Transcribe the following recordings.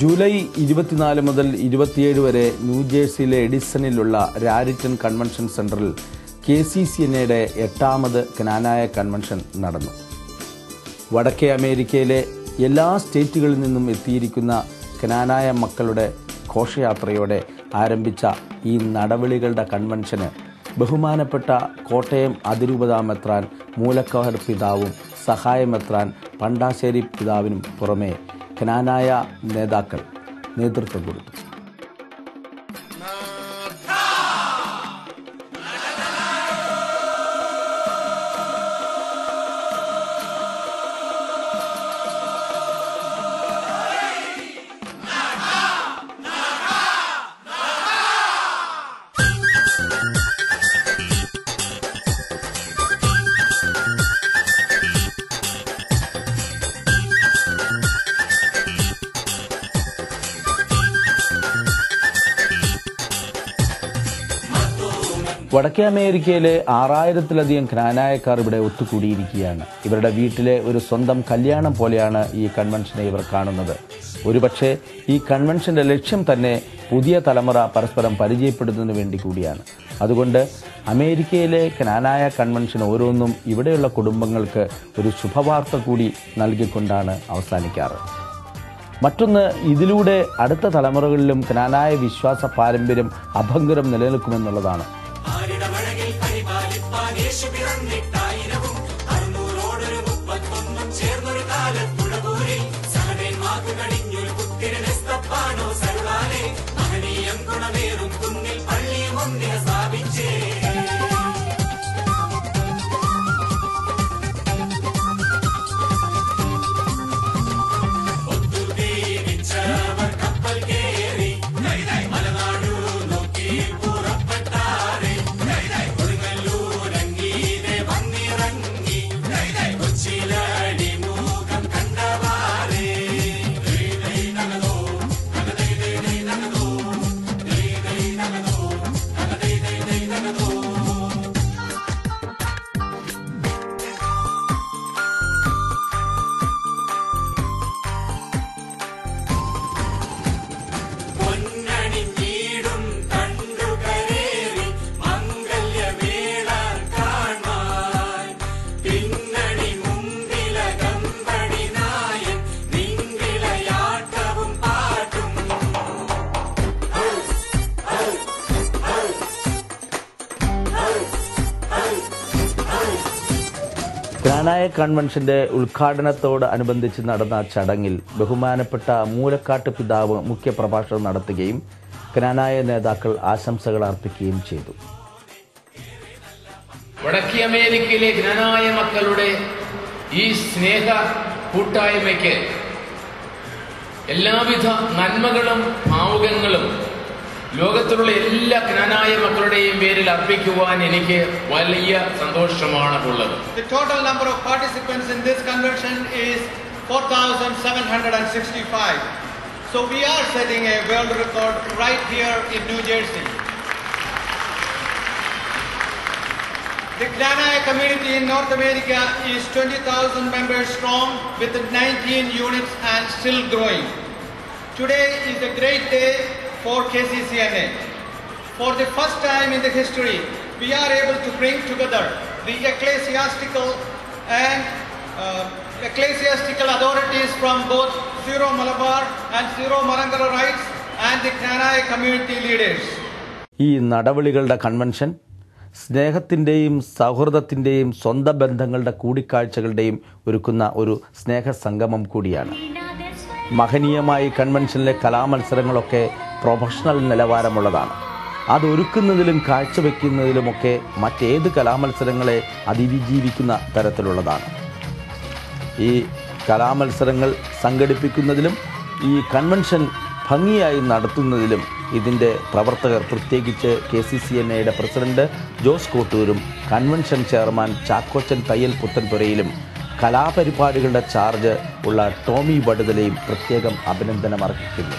July 24 മുതൽ 27 വരെ ന്യൂജേഴ്സിയിലെ എഡിസണിലുള്ള രാരിറ്റൺ convention സെന്ററിൽ KCCNAയുടെ 8ാമത് ക്നാനായ കൺവെൻഷൻ നടന്നു. വടക്കേ അമേരിക്കയിലെ എല്ലാ സ്റ്റേറ്റുകളിൽ നിന്നും എത്തിയിരിക്കുന്ന ക്നാനായ മക്കളുടെ ഘോഷയാത്രയോടെ ആരംഭിച്ച ഈ നടവിളികളുടെ കൺവെൻഷന് ബഹുമാനപ്പെട്ട കോട്ടയം അതിരൂപതാ മെത്രാൻ മൂലക്കവർ പിതാവും സഹായമെത്രാൻ പണ്ടാശ്ശേരി പിതാവിനും പുറമെ ക്നാനായ നേതാക്കൾ നേതൃത്വം കൊടുത്തു. വടക്കേ അമേരിക്കയിലെ 6000-ലധികം ക്നാനായക്കാർ ഇവിടെ ഒത്തുകൂടിയിരിക്കുകയാണ്. ഇവരുടെ വീട്ടിലെ ഒരു സ്വന്തം കല്യാണം പോലെയാണ് ഈ കൺവെൻഷനെ ഇവർ കാണുന്നത്. ഒരുപക്ഷെ ഈ കൺവെൻഷന്റെ ലക്ഷ്യം തന്നെ പുതിയ തലമുറ പരസ്പരം പരിചയപ്പെടുന്നതിന് വേണ്ടി കൂടിയാണ്. അതുകൊണ്ട് അമേരിക്കയിലെ ക്നാനായ കൺവെൻഷൻ ഓരോന്നും ഇവിടെയുള്ള കുടുംബങ്ങൾക്ക് ഒരു ശുഭവാർത്ത കൂടി നൽകിക്കൊണ്ടാണ് അവസാനിക്കാറ്. മറ്റൊന്ന്, ഇതിലൂടെ അടുത്ത തലമുറകളിലും ക്നാനായ വിശ്വാസ പാരമ്പര്യം അഭംഗുരം നിലനിൽക്കുമെന്നുള്ളതാണ്. ക്നാനായ കൺവെൻഷന്റെ ഉദ്ഘാടനത്തോട് അനുബന്ധിച്ച് നടന്ന ചടങ്ങിൽ ബഹുമാനപ്പെട്ട മൂലക്കാട്ട് പിതാവ് മുഖ്യപ്രഭാഷണം നടത്തുകയും ക്നാനായ നേതാക്കൾ ആശംസകൾ അർപ്പിക്കുകയും ചെയ്തു. വടക്കേ അമേരിക്കയിലെ ക്നാനായ മക്കളുടെ ഈ സ്നേഹ കൂട്ടായ്മയ്ക്ക് എല്ലാവിധ നന്മകളും ഭാവുകങ്ങളും ലോകത്തിലുള്ള എല്ലാ ക്നാനായ മക്കളുടെയും പേരിൽ അർപ്പിക്കുവാൻ എനിക്ക് വലിയ സന്തോഷമാണ് ഉള്ളത്. The total number of participants in this convention is 4,765. So we are setting a world record right here in New Jersey. The Knanaya community in North America is 20,000 members strong with 19 units and still growing. Today is a great day for KCCNA. For the first time in the history, we are able to bring together the ecclesiastical and ecclesiastical authorities from both Syro Malabar and Syro Malangara rites and the Knanaya community leaders. ഈ നടപടികളുടെ convention സ്നേഹത്തിൻ്റെയും സൗഹൃദത്തിൻ്റെയും സ്വന്തം ബന്ധങ്ങളുടെ കൂടിക്കാഴ്ചകളുടെയും ഒരുക്കുന്ന ഒരു സ്നേഹസംഗമം കൂടിയാണ്. മഹനീയമായ കൺവെൻഷനിലെ കലാമത്സരങ്ങളൊക്കെ professional നിലവാരമുള്ളതാണ്. അതൊരുക്കുന്നതിലും കാഴ്ചവെക്കുന്നതിലുമൊക്കെ മറ്റേത് കലാമത്സരങ്ങളെ അതിജീവിക്കുന്ന തരത്തിലുള്ളതാണ്. ഈ കലാമത്സരങ്ങൾ സംഘടിപ്പിക്കുന്നതിലും ഈ കൺവെൻഷൻ ഭംഗിയായി നടത്തുന്നതിലും ഇതിൻ്റെ പ്രവർത്തകർ, പ്രത്യേകിച്ച് KCCNAയുടെ പ്രസിഡന്റ് ജോസ് കോട്ടൂരും കൺവെൻഷൻ ചെയർമാൻ ചാക്കോച്ചൻ തയ്യൽ പുത്തൻപുരയിലും കലാപരിപാടികളുടെ ചാർജ് ഉള്ള ടോമി വടുതലയും പ്രത്യേകം അഭിനന്ദനം അർഹിക്കുന്നു.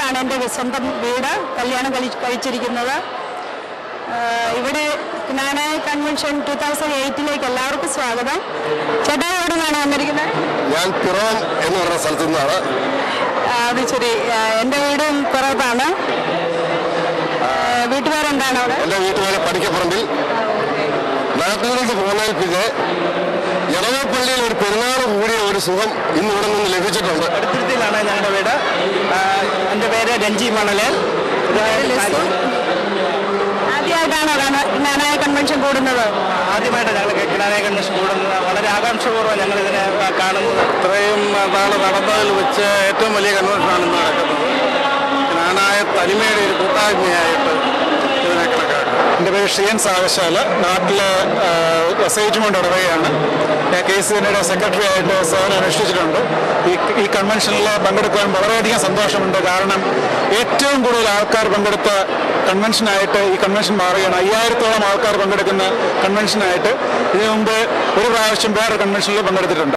ഇവിടെയാണ് എൻ്റെ സ്വന്തം വീട്. കല്യാണം കഴിച്ചിരിക്കുന്നത് ഇവിടെ. ക്നാനായ കൺവെൻഷൻ 2008 എല്ലാവർക്കും സ്വാഗതം. ചേട്ടാ എവിടെ നിന്നാണ് വന്നിരിക്കുന്നത്? ഞാൻ പിറവം എന്ന് പറഞ്ഞ സ്ഥലത്തു നിന്നാണ്. അത് ശരി. എൻ്റെ വീടും പിറവത്താണ്. വീട്ടുപേരെന്താണ് അവിടെ? എൻ്റെ വീട്ടുപേര് പടിക്കപ്പറമ്പിൽ. നാട്ടിൽ നിന്ന് പോന്നാൽ പിന്നെ ഇളവപ്പള്ളിയിൽ ഒരു പെരുന്നാൾ കൂടിയ ഒരു സുഖം ഇന്ന് ഇവിടെ നിന്ന് ലഭിച്ചിട്ടുണ്ട്. അടുത്തിരുത്തിയിലാണ് ഞങ്ങളുടെ വീട്. എൻ്റെ പേര് രഞ്ജി മണലേൽ. ആദ്യമായിട്ടാണോ ക്നാനായ കൺവെൻഷൻ കൂടുന്നത്? ആദ്യമായിട്ട് ഞങ്ങൾ ക്നാനായ കൺവെൻഷൻ കൂടുന്നത്. വളരെ ആകാംക്ഷപൂർവ്വം ഞങ്ങൾ ഇതിനെ കാണുന്നത്. ഇത്രയും നാൾ നടന്നതിൽ വെച്ച് ഏറ്റവും വലിയ കൺവെൻഷനാണ് ഇന്ന് നടക്കുന്നത്. ക്നാനായ തനിമയുടെ ഒരു കൂട്ടായ്മയായിട്ട് ഇതിനെ കണക്കാക്കാം. എൻ്റെ പേര് ഷിയൻ സാവശാല. നാട്ടിലെ SIH കൊണ്ട് ഇടവകയാണ്. KCNയുടെ സെക്രട്ടറി ആയിട്ട് സേവനം അനുഷ്ഠിച്ചിട്ടുണ്ട്. ഈ കൺവെൻഷനിൽ പങ്കെടുക്കാൻ വളരെയധികം സന്തോഷമുണ്ട്. കാരണം ഏറ്റവും കൂടുതൽ ആൾക്കാർ പങ്കെടുത്ത കൺവെൻഷനായിട്ട് ഈ കൺവെൻഷൻ മാറുകയാണ്. 5000-ഓളം ആൾക്കാർ പങ്കെടുക്കുന്ന കൺവെൻഷനായിട്ട് ഇതിനു മുമ്പ് ഒരു പ്രാവശ്യം വേറെ കൺവെൻഷനിൽ പങ്കെടുത്തിട്ടുണ്ട്.